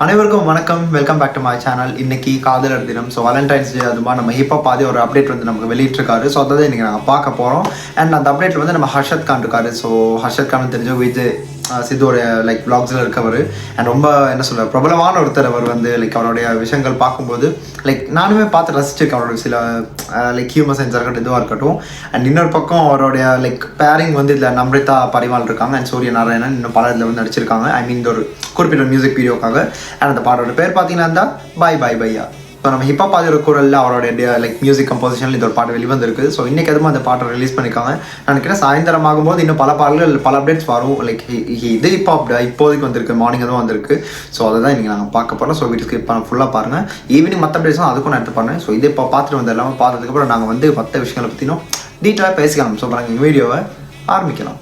அனைவருக்கும் வணக்கம். Welcome back to my channel. இன்னைக்கு காதலர் தினம். ஸோ வேலண்டைன்ஸ் டே அதுமா நம்ம ஹிப்ஹாப் பாதி ஒரு அப்டேட் வந்து நமக்கு வெளியிட்டிருக்காரு. ஸோ அதாவது இன்றைக்கி நாங்கள் பார்க்க போகிறோம். அண்ட் அந்த அப்டேட்டில் வந்து நம்ம ஹர்ஷத் கான் இருக்காரு. ஸோ ஹர்ஷத் கான் தெரிஞ்ச விஜய் சித்தோட லைக் விளாக்ஸில் இருக்கவர். அண்ட் ரொம்ப என்ன சொல்கிற பிரபலமான ஒருத்தர் அவர் வந்து லைக் அவருடைய விஷயங்கள் பார்க்கும்போது லைக் நானுமே பார்த்து ரசிச்சிருக்கேன். அவரோட சில லைக் ஹியூமர் சென்ஸாக இருக்கட்டும், இதுவாக இருக்கட்டும். அண்ட் இன்னொரு பக்கம் அவருடைய லைக் பேரிங் வந்து இதில் நம்ரிதா பரிவாள் இருக்காங்க அண்ட் சூரிய நாராயணன் இன்னும் பல இதில் வந்து நடிச்சிருக்காங்க. ஐ மீன் இந்த ஒரு குறிப்பிட்ட மியூசிக் வீடியோக்காக. அண்ட் அந்த பாட்டோட பேர் பார்த்தீங்கன்னா இருந்தால் பாய் பாய் பையா. ஸோ நம்ம ஹிப்ஹாப் பாதி ஒரு குரலில் அவருடைய லைக் மியூசிக் கம்போசிஷனில் இந்த ஒரு பாட்டு வெளிவந்திருக்கு. ஸோ இன்றைக்கி எதுவும் அந்த பாட்டை ரிலீஸ் பண்ணியிருக்காங்க. நான் நினைக்கிறேன் சாயந்தரம் ஆகும்போது இன்னும் பல பாடல்கள் பல அப்டேட்ஸ் வரும். லைக் இது ஹிப்ஹாப் இப்போதைக்கு வந்திருக்கு, மார்னிங் எதுவும் வந்திருக்கு. ஸோ அதை தான் இன்றைக்கி நாங்கள் பார்க்க போகிறோம். ஸோ வீட்டுக்கு இப்போ ஃபுல்லாக பாருங்கள். ஈவினிங் மற்ற அப்டேட்ஸும் அதுக்கும் நான் எடுத்து பண்ணேன். ஸோ இது இப்போ பார்த்துட்டு வந்து எல்லாமே பார்த்ததுக்கப்புறம் நாங்கள் வந்து மற்ற விஷயங்களை பற்றினும் டீட்டெயிலாக பேசிக்கலாம். ஸோ பாருங்கள், வீடியோவை ஆரம்பிக்கலாம்.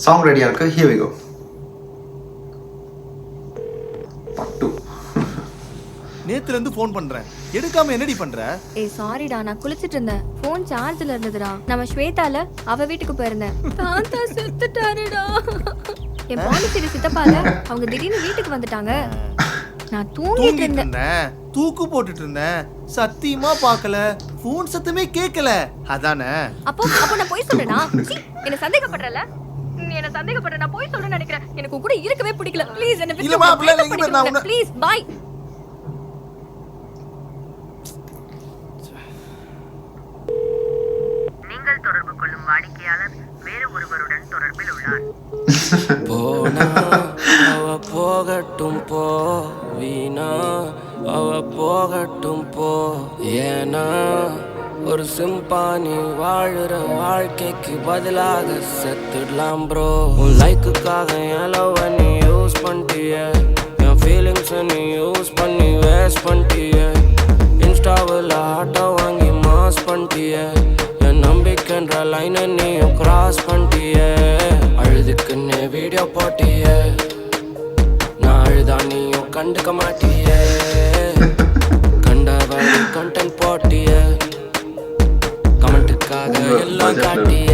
சாங் ரெடியாக இருக்குது. Here we go. நேத்துல இருந்து ஃபோன் பண்றேன், எடுக்காம என்னடி பண்ற? ஏய் சாரிடா, நான் குளிச்சிட்டு இருந்தேன். ஃபோன் சார்ஜ்ல இருந்ததுடா. நம்ம ஸ்வேதால அவ வீட்டுக்கு போயிருந்தேன். தாத்தா செத்துட்டாருடா. என் பாண்டிச்சேரி சித்தப்பால அவங்க திடீர்னு வீட்டுக்கு வந்துட்டாங்க. நான் தூங்கிட்டு இருந்தேன், தூக்கு போட்டுட்டு இருந்தேன். சத்தியமா பார்க்கல, ஃபோன் சத்தமே கேட்கல. அதானே? அப்போ நான் போய் சொல்றேனா? என்ன சந்தேகப்படுறல? நீ என்ன சந்தேகப்படுற? நான் போய் சொல்றேன்னு நினைக்கிறேன். எனக்கு கூட இருக்கவே பிடிக்கல. ப்ளீஸ் என்ன விட்டு இல்லமா அப்படியே நீங்க நான் ப்ளீஸ் பை. நீங்கள் தொடர்பு கொள்ளும் வாடிக்கையாளர் வேறு ஒருவருடன் தொடர்பில் உள்ளார். போனா அவ போகட்டும் போ, வீணா அவ போகட்டும் போ. ஏனா ஒரு சிம்பானி வாழுற வாழ்க்கைக்கு பதிலாக செத்துடலாம் ப்ரோ. உன் லைக்குக்காக என் லவ் நீ யூஸ் பண்ணிட்டிய, என் ஃபீலிங்ஸ் நீ யூஸ் பண்ணி வேஸ்ட் பண்ணிட்டிய. இன்ஸ்டாவில் ஆட்டோ வாங்கி மாஸ் பண்ணிட்டிய, என் நம்பிக்கைன்ற லைனை நீயும் கிராஸ் பண்ணிட்டிய. அழுதுக்குன்னு வீடியோ போட்டிய, நான் அழுதா நீயும் கண்டுக்க மாட்டிய. கண்டவழி கண்டென்ட் போட்டிய, கமெண்ட்டுக்காக எல்லாம் காட்டிய.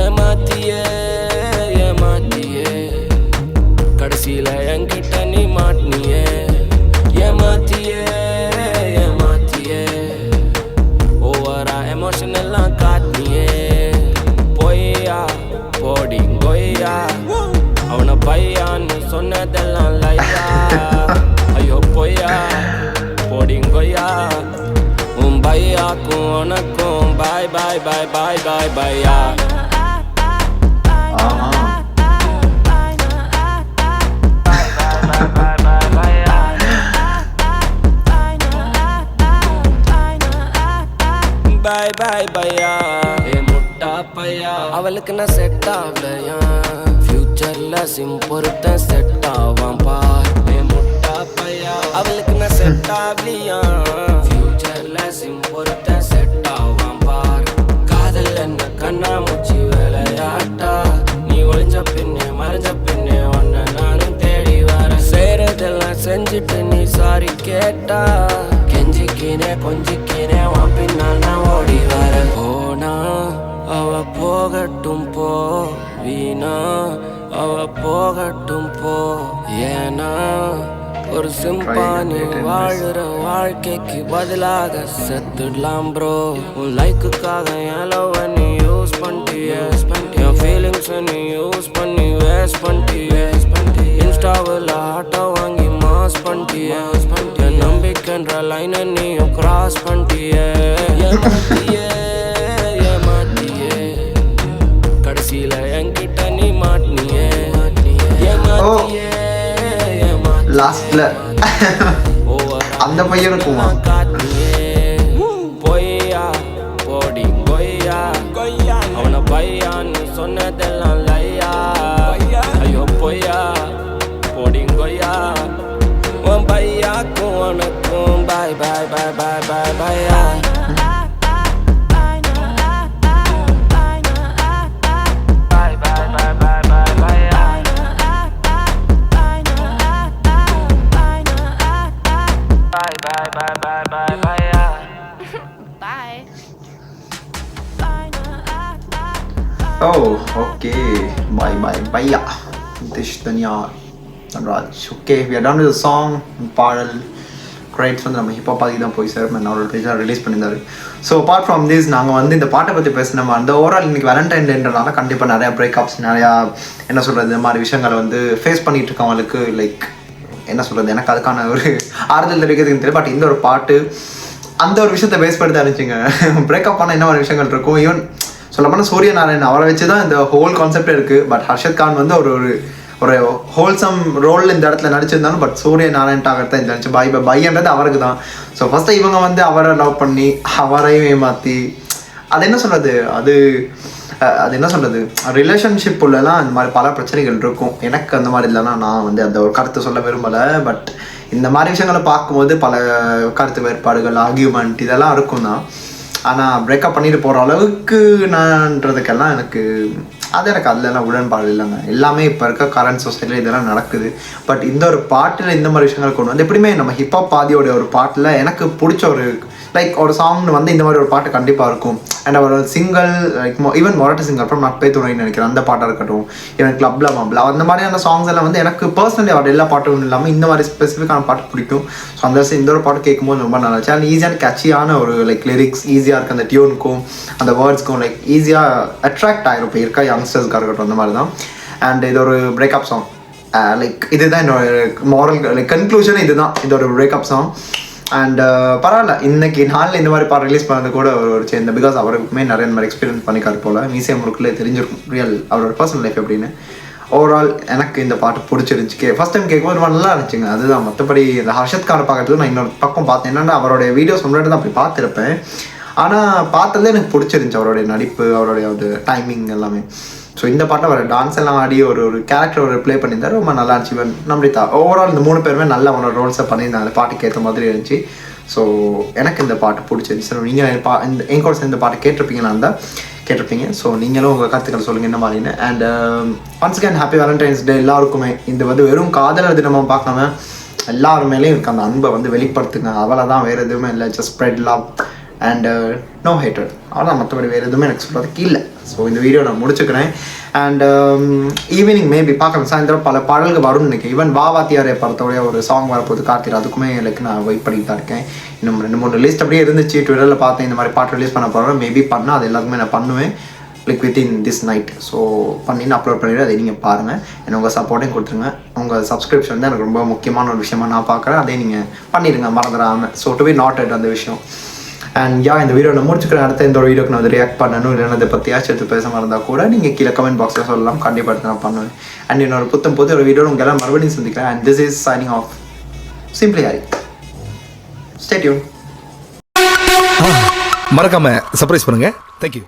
ஏமாத்திய ஏமாத்திய, கடைசியில என்கிட்ட நீ மாட்டினிய. ஏமாத்திய ஏமாத்திய, ஓவரா எமோஷன் எல்லாம் காட்டினியே. பொய்யா போடி கொய்யா, அவனை பையான்னு சொன்னதெல்லாம் லையா. ஐயோ பொய்யா போடி கொய்யா, உன் பையாக்கும் உனக்கும் பாய் பாய் பாய் பாய் பாய் பையா. பாய் பாய் பையா. ஏ முட்டா பையா, அவளுக்கு நான் செட் ஆகலையா. ஃபியூச்சர்ல சிம் பொறுத்த செட் ஆவான் பார். ஏ முட்டா பையா, அவளுக்கு நான் செட் ஆகலையா. ஃபியூச்சர்ல சிம் பொறுத்த செட் ஆவான் பார். காதல் என்ன கண்ணா மூச்சி விளையாட்டா, நீ ஒளிஞ்ச பின்னே மறைஞ்ச பின்னே ஒன்ன நானும் தேடி வர. செய்யறதெல்லாம் செஞ்சுட்டு நீ சாரி கேட்டா, கெஞ்சிக்கினே கொஞ்சிக்கினே உன் பின்னால் நான் ஓடி வர. போனா அவ போகட்டும் போ, வீணா அவ போகட்டும் போ. ஏனா ஒரு சிம்பானி வாழுற வாழ்க்கைக்கு பதிலாக செத்துடலாம் ப்ரோ. உன் லைக்குக்காக என் லவ் நீ யூஸ் பண்ணிட்டிய, என் ஃபீலிங்ஸ் நீ யூஸ் பண்ணி வேஸ்ட் பண்ணிட்டிய. இன்ஸ்டாவில் ஆட்டோ வாங்கி மாஸ் பண்ணிட்டிய, என் நம்பிக்கைன்ற லைனை நீயும் கிராஸ் பண்ணிட்டிய. ஏமாத்திய ஏமாத்திய, கடைசியில என்கிட்ட நீ மாட்டினிய. ஏமாத்திய லாஸ்ட்ல அந்த பையனுக்குமா பொய்யா போடி கொய்யா, அவனை பையான்னு சொன்னதெல்லாம் லையா. ஐயோ பொய்யா போடி கொய்யா, உன் பையாக்கும் உனக்கும் பாய் பாய் பாய் பாய் பாய் பையா. ஓ ஓகே பாய் பாய் பையா திஷ் தனியா Dhanraj. Okay we are done with song. பாடல் ரைட்ஸ் வந்து நம்ம ஹிப்ஹாப் பாதி தான் போய் சார் நான் அவரோட பேஜாக ரிலீஸ் பண்ணியிருந்தாரு. ஸோ அப்பார்ட் ஃப்ரம் திஸ் நாங்கள் வந்து இந்த பாட்டை பற்றி பேசினோம். அந்த ஓவரால் இன்றைக்கி வேலண்டைன் டேன்றனால கண்டிப்பாக நிறையா பிரேக்கப்ஸ் நிறையா என்ன சொல்கிறது இந்த மாதிரி விஷயங்களை வந்து ஃபேஸ் பண்ணிகிட்டு இருக்கவங்களுக்கு லைக் என்ன சொல்கிறது எனக்கு அதுக்கான ஒரு ஆறுதல் தெரிவிக்கிறதுக்கு தெரியல. பட் இந்த ஒரு பாட்டு அந்த ஒரு விஷயத்தை பேஸ் பண்ணி தான் இருந்துச்சுங்க. பிரேக்கப் பண்ண என்ன ஒரு விஷயங்கள் இருக்கும். ஈவன் சொல்லப்போனால் சூரிய நாராயண் அவரை வச்சு தான் இந்த ஹோல் கான்செப்டே இருக்குது. பட் ஹர்ஷத் கான் வந்து ஒரு ஹோல்சம் ரோல் இந்த இடத்துல நடிச்சிருந்தாலும் பட் சூரிய நாராயணாக தான் இந்த நினச்சி பை பைன்றது அவருக்கு தான். ஸோ ஃபஸ்ட்டு இவங்க வந்து அவரை லவ் பண்ணி அவரையும் ஏமாற்றி அது என்ன சொல்கிறது அது என்ன சொல்கிறது ரிலேஷன்ஷிப் உள்ளலாம் இந்த மாதிரி பல பிரச்சனைகள் இருக்கும். எனக்கு அந்த மாதிரி இல்லைனா நான் வந்து அந்த ஒரு கருத்து சொல்ல விரும்பலை. பட் இந்த மாதிரி விஷயங்களை பார்க்கும்போது பல கருத்து வேறுபாடுகள் ஆர்கியூமெண்ட் இதெல்லாம் இருக்கும் தான். ஆனால் பிரேக்கப் பண்ணிட்டு போகிற அளவுக்கு நான்றதுக்கெல்லாம் எனக்கு அதுலலாம் உடன்பாடு இல்லைங்க. எல்லாமே இப்போ இருக்க கரண்ட் சொசைட்டியில் இதெல்லாம் நடக்குது. பட் இந்த ஒரு பாட்டில் இந்த மாதிரி விஷயங்கள் கொண்டு வந்து எப்படியுமே நம்ம ஹிப்ஹாப் பாதியோட ஒரு பாட்டில் எனக்கு பிடிச்ச ஒரு லைக் ஒரு சாங் வந்து இந்த மாதிரி ஒரு பாட்டு கண்டிப்பாக இருக்கும். அண்ட் ஒரு சிங்கிள் லைக் ஈவன் மொரட்டு சிங்கர் அப்புறம் நட்பே துணைன்னு நினைக்கிறேன் அந்த பாட்டாக இருக்கட்டும். ஈவன் கிளப்ல மப்ளா அந்த மாதிரியான சாங்ஸ் எல்லாம் வந்து எனக்கு பர்சனலி அவரோட எல்லா பாட்டும் இல்லாமல் இந்த மாதிரி ஸ்பெசிஃபிக்கான பாட்டு பிடிக்கும். ஸோ அந்த வருஷம் இந்த ஒரு பாட்டு கேட்கும்போது ரொம்ப நல்லா இருந்துச்சு. அண்ட் ஈஸியான கேட்சியான ஒரு லைக் லிரிக்ஸ் ஈஸியாக இருக்குது. அந்த டியூனுக்கும் அந்த வேர்ட்ஸ்க்கும் லைக் ஈஸியாக அட்ராக்ட் ஆகிரும் இப்போ இருக்க யங்ஸ்டர்ஸ்க்காக இருக்கட்டும் அந்த மாதிரி தான். அண்ட் இது ஒரு பிரேக்கப் சாங் லைக் இதுதான் என்னோட மாரல் லைக் கன்க்ளூஷன் இதுதான் இது ஒரு பிரேக்கப் சாங். அண்ட் பரவாயில்ல இன்னைக்கு நாளில் இந்த மாதிரி பாட்டு ரிலீஸ் பண்ணது கூட ஒரு சேர்ந்த பிகாஸ் அவருக்குமே நிறைய இந்த மாதிரி எக்ஸ்பீரியன்ஸ் பண்ணிக்காரு போல். மியூசியம் முழுக்கில் தெரிஞ்சிருக்கும் ரியல் அவரோட பர்சனல் லைஃப் அப்படின்னு. ஓவரால் எனக்கு இந்த பாட்டு பிடிச்சிருந்துச்சு. ஃபஸ்ட் டைம் கேட்கும்போது ரொம்ப நல்லா இருந்துச்சுங்க. அதுதான் மற்றபடி இந்த ஹர்ஷத் காரை பார்க்கறதுக்கு நான் இன்னொரு பக்கம் பார்த்தேன். என்னென்னா அவருடைய வீடியோஸ் முன்னாடி தான் அப்படி பார்த்துருப்பேன். ஆனால் பார்த்ததே எனக்கு பிடிச்சிருந்துச்சு அவருடைய நடிப்பு அவருடைய ஒரு டைமிங் எல்லாமே. ஸோ இந்த பாட்டை அவர் டான்ஸ் எல்லாம் ஆடி ஒரு கேரக்டர் ஒரு ப்ளே பண்ணியிருந்தாரு. ரொம்ப நல்லா இருந்துச்சு. இவன் நம்பித்தா ஓவரால் இந்த 3 பேருமே நல்ல அவனோட ரோல்ஸை பண்ணியிருந்தாங்க. அந்த பாட்டுக்கு ஏற்ற மாதிரி இருந்துச்சு. ஸோ எனக்கு இந்த பாட்டு பிடிச்சிருந்துச்சு. ஸோ நீங்கள் என் கூட சேர்ந்த பாட்டு கேட்டிருப்பீங்களா இருந்தால் கேட்டிருப்பீங்க. ஸோ நீங்களும் உங்கள் கருத்துக்களை சொல்லுங்கள் என்ன மாதிரின்னு. And once again happy Valentine's day எல்லாருக்குமே. இது வந்து வெறும் காதலர் தினமாக பார்க்காம எல்லாருமேலேயும் இருக்க அந்த அன்பை வந்து வெளிப்படுத்துங்க. அவளை தான் வேறு எதுவுமே இல்லை. Just spread love and no ஹேட்டட். அவ்வளோதான். மற்றபடி வேறு எதுவுமே எனக்கு சொல்கிறதுக்கு இல்லை. ஸோ இந்த வீடியோ நான் முடிச்சுக்கிறேன். அண்ட் ஈவினிங் மேபி பார்க்கலாம் சாயந்தரம் பல பாடல்கள் வரும்னு நினைக்கிறேன். ஈவன் வாத்தியாரை படத்தோடைய ஒரு சாங் வரப்போது கார்த்திகை அதுக்குமே எனக்கு நான் வெயிட் பண்ணிட்டு தான் இருக்கேன். இன்னும் 2-3 லிஸ்ட் அப்படியே இருந்துச்சு. ட்விட்டரில் பார்த்தேன் இந்த மாதிரி பாட்டு ரிலீஸ் பண்ண போகிறேன். மேபி பண்ணால் அது எல்லாருக்குமே நான் பண்ணுவேன் like within this night. So பண்ணி நான் அப்லோட் பண்ணிவிட்டு அதை நீங்கள் பாருங்கள். எனக்கு உங்கள் சப்போர்ட்டையும் கொடுத்துருங்க. உங்கள் சப்ஸ்கிரிப்ஷன் தான் எனக்கு ரொம்ப முக்கியமான ஒரு விஷயமா நான் பார்க்குறேன். அதே நீங்கள் பண்ணிடுங்க மறந்துடாமல். ஸோ டு பி நாட்டட் அந்த விஷயம். அண்ட் இந்த வீடியோ நான் முடிச்சுக்கிறேன். அடுத்த இந்த ஒரு வீடியோக்கு நான் வந்து ரியாக்ட் பண்ணணும் இல்லைன்னா அதை பற்றியாச்சும் எடுத்து பேச இருந்தால் கூட நீங்கள் கீழே கமெண்ட் பாக்ஸில் சொல்லலாம். கண்டிப்பாக எடுத்து நான் பண்ணுவேன். அண்ட் இன்னொரு புது ஒரு வீடியோ உங்கள் எல்லாம் மறுபடியும் சந்திக்கிறேன். And this is signing off simply Hari. Stay tune. மறக்காம சர்ப்ரைஸ் பண்ணுங்க. தேங்க்யூ.